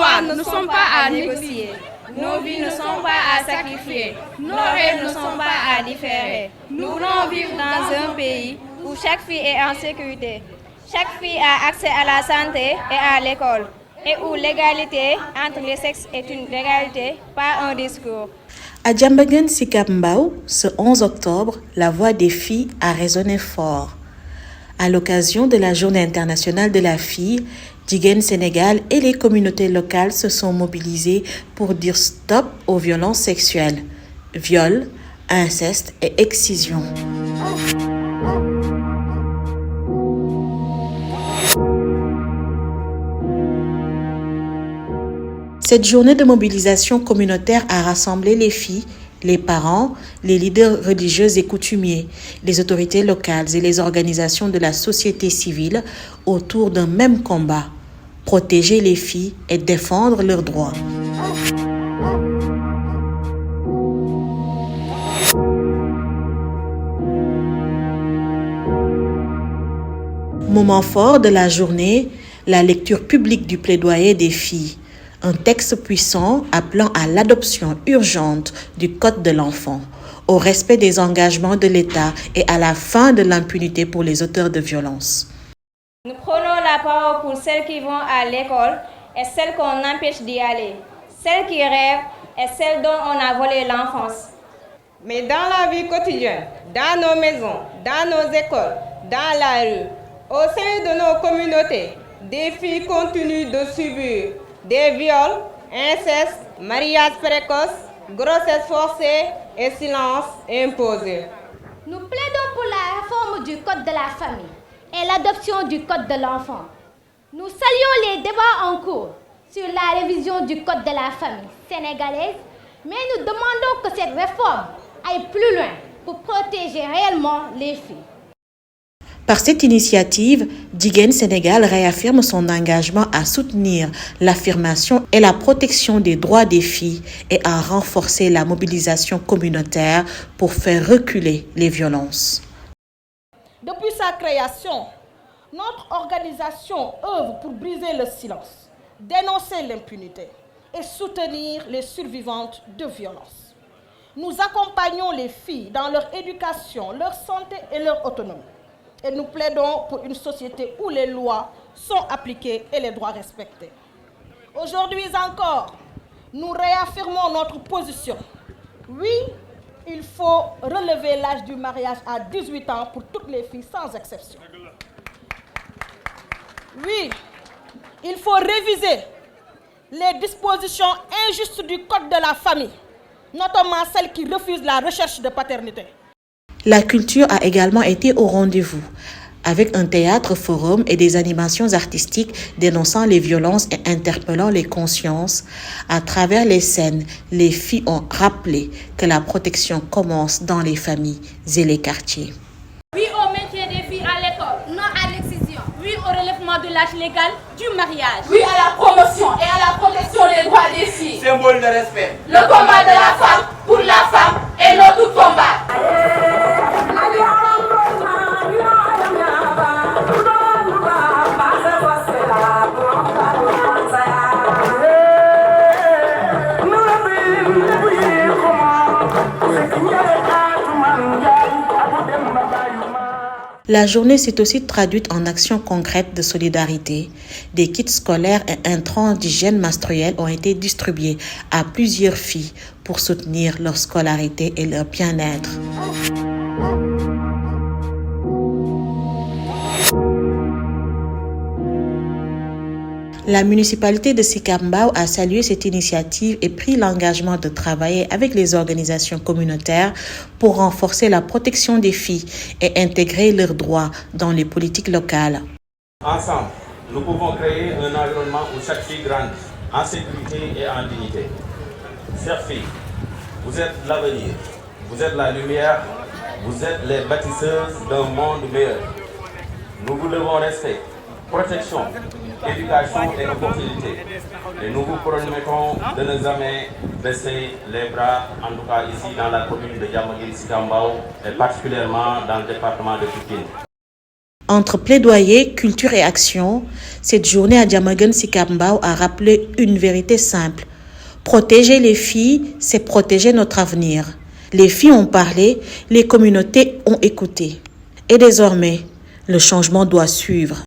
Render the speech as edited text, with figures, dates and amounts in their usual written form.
droits ne sont pas à négocier. Nos vies ne sont pas à sacrifier. Nos rêves ne sont pas à différer. Nous voulons vivre dans un pays où chaque fille est en sécurité. Chaque fille a accès à la santé et à l'école. Et où l'égalité entre les sexes est une réalité, pas un discours. À Diamaguène Sicap Mbao, ce 11 octobre, la voix des filles a résonné fort. À l'occasion de la Journée internationale de la fille, Jigéen Sénégal et les communautés locales se sont mobilisées pour dire stop aux violences sexuelles, viols, inceste et excision. Cette journée de mobilisation communautaire a rassemblé les filles, les parents, les leaders religieux et coutumiers, les autorités locales et les organisations de la société civile autour d'un même combat, protéger les filles et défendre leurs droits. Moment fort de la journée, la lecture publique du plaidoyer des filles. Un texte puissant appelant à l'adoption urgente du Code de l'enfant, au respect des engagements de l'État et à la fin de l'impunité pour les auteurs de violences. Nous prenons la parole pour celles qui vont à l'école et celles qu'on empêche d'y aller, celles qui rêvent et celles dont on a volé l'enfance. Mais dans la vie quotidienne, dans nos maisons, dans nos écoles, dans la rue, au sein de nos communautés, des filles continuent de subir des viols, incestes, mariages précoces, grossesses forcées et silence imposé. Nous plaidons pour la réforme du Code de la famille et l'adoption du Code de l'enfant. Nous saluons les débats en cours sur la révision du Code de la famille sénégalaise, mais nous demandons que cette réforme aille plus loin pour protéger réellement les filles. Par cette initiative, Jigéen Sénégal réaffirme son engagement à soutenir l'affirmation et la protection des droits des filles et à renforcer la mobilisation communautaire pour faire reculer les violences. Depuis sa création, notre organisation œuvre pour briser le silence, dénoncer l'impunité et soutenir les survivantes de violences. Nous accompagnons les filles dans leur éducation, leur santé et leur autonomie. Et nous plaidons pour une société où les lois sont appliquées et les droits respectés. Aujourd'hui encore, nous réaffirmons notre position. Oui, il faut relever l'âge du mariage à 18 ans pour toutes les filles sans exception. Oui, il faut réviser les dispositions injustes du Code de la famille, notamment celles qui refusent la recherche de paternité. La culture a également été au rendez-vous, avec un théâtre forum et des animations artistiques dénonçant les violences et interpellant les consciences. À travers les scènes, les filles ont rappelé que la protection commence dans les familles et les quartiers. Oui au maintien des filles à l'école, non à l'excision. Oui au relèvement de l'âge légal du mariage. Oui à la promotion et à la protection des droits des filles. Symbole de respect. Le combat de la femme pour la femme est notre combat. La journée s'est aussi traduite en actions concrètes de solidarité. Des kits scolaires et intrants d'hygiène menstruelle ont été distribués à plusieurs filles pour soutenir leur scolarité et leur bien-être. La municipalité de Sicap Mbao a salué cette initiative et pris l'engagement de travailler avec les organisations communautaires pour renforcer la protection des filles et intégrer leurs droits dans les politiques locales. Ensemble, nous pouvons créer un environnement où chaque fille grandit en sécurité et en dignité. Chères filles, vous êtes l'avenir, vous êtes la lumière, vous êtes les bâtisseuses d'un monde meilleur. Nous vous devons respect, protection, éducation et opportunité. Et nous vous promettons de ne jamais baisser les bras, en tout cas ici dans la commune de Diamaguène Sicap Mbao et particulièrement dans le département de Pikine. Entre plaidoyer, culture et action, cette journée à Diamaguène Sicap Mbao a rappelé une vérité simple. Protéger les filles, c'est protéger notre avenir. Les filles ont parlé, les communautés ont écouté. Et désormais, le changement doit suivre.